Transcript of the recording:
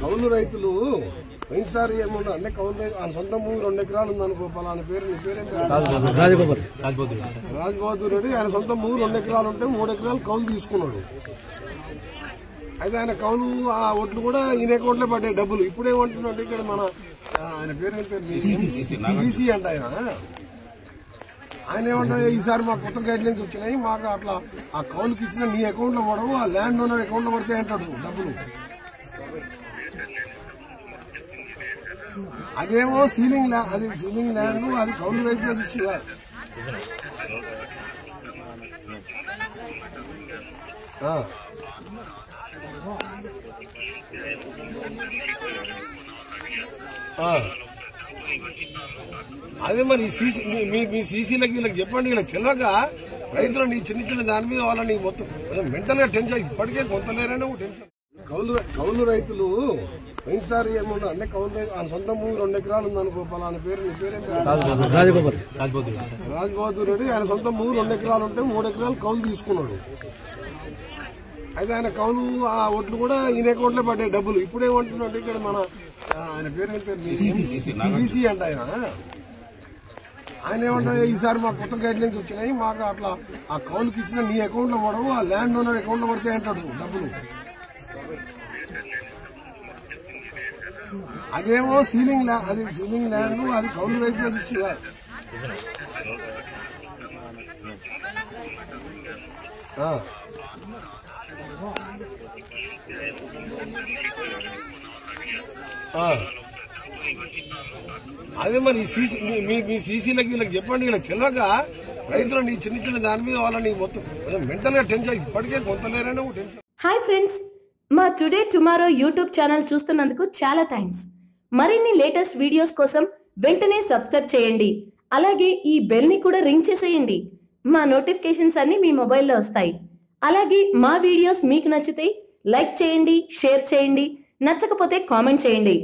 కౌలు రైతులు పోయినసారి ఏమన్నా అంటే కౌలు రైతు ఆ సొంత భూమి 2 ఎకరాలు ఉందనుకో, పలానా పేరు నీ పేరేం రాజ్బహదూర్ రెడ్డి. ఆయన సొంత భూమి 2 ఎకరాలు ఉంటే 3 ఎకరాలు కౌలు తీసుకున్నాడు. అయితే ఆయన కౌలు ఆ ఓట్లు కూడా ఈయన అకౌంట్ లో పడ్డాయి డబ్బులు. ఇప్పుడు ఏమంటున్నాడు ఇక్కడ మన ఆయన పేరు సిసి అంట ఆయన ఏమంటా, ఈసారి మాకు కొత్త గైడ్ లైన్స్ వచ్చినాయి, మాకు అట్లా ఆ కౌలుకి ఇచ్చిన నీ అకౌంట్ లో పడవు, ఆ ల్యాండ్ ఓనర్ అకౌంట్ లో పడితే అంటాడు డబ్బులు. అదేమో సీలింగ్ ల్యాండ్, అది సీలింగ్ ల్యాండ్, అది కౌలు రైతులకు ఇచ్చి అదే మరి మీ సీసీలకి వీళ్ళకి చెప్పండి, వీళ్ళకి తెలియక రైతులను ఈ చిన్న దాని మీద వాళ్ళని మొత్తం మెంటల్ గా టెన్షన్ ఇప్పటికే కొంతలేరనే టెన్షన్. కౌలు రైతులు పోయినసారి ఏమన్నా అంటే కౌలు రైతు ఆ సొంత భూమి 2 ఎకరాలు ఉందనుకో, పలానా పేరు నీ పేరేం రాజ్బహదూర్ రెడ్డి. ఆయన సొంత భూమి 2 ఎకరాలు ఉంటే 3 ఎకరాలు కౌలు తీసుకున్నాడు. అయితే ఆయన కౌలు ఆ ఓట్లు కూడా ఈయన అకౌంట్ లో పడ్డాయి డబ్బులు. ఇప్పుడు ఏమంటున్నాడు ఇక్కడ మన ఆయన పేరు సిసి అంట ఆయన ఏమంటా, ఈసారి మాకు కొత్త గైడ్ లైన్స్ వచ్చినాయి, మాకు అట్లా ఆ కౌలుకి ఇచ్చిన నీ అకౌంట్ లో పడవు, ఆ ల్యాండ్ ఓనర్ అకౌంట్ లో పడితే అంటాడు డబ్బులు. అదేమో సీలింగ్ ల్యాండ్, అది సీలింగ్ ల్యాండ్, అది కౌలు రైతులకు ఇచ్చి అదే మరి మీ సీసీలకి వీళ్ళకి చెప్పండి, వీళ్ళకి తెలియక రైతులను ఈ చిన్న దాని మీద వాళ్ళని మొత్తం మెంటల్ గా టెన్షన్ ఇప్పటికే కొంతలేరనే టెన్షన్. హాయ్ ఫ్రెండ్స్, మా టుడే టుమారో యూట్యూబ్ ఛానల్ చూస్తున్నందుకు చాలా థ్యాంక్స్. మరిన్ని లేటెస్ట్ వీడియోస్ కోసం వెంటనే సబ్స్క్రైబ్ చేయండి. అలాగే ఈ బెల్ ని కూడా రింగ్ చేసేయండి. మా నోటిఫికేషన్స్ అన్ని మీ మొబైల్లో వస్తాయి. అలాగే మా వీడియోస్ మీకు నచ్చితే లైక్ చేయండి, షేర్ చేయండి, నచ్చకపోతే కామెంట్ చేయండి.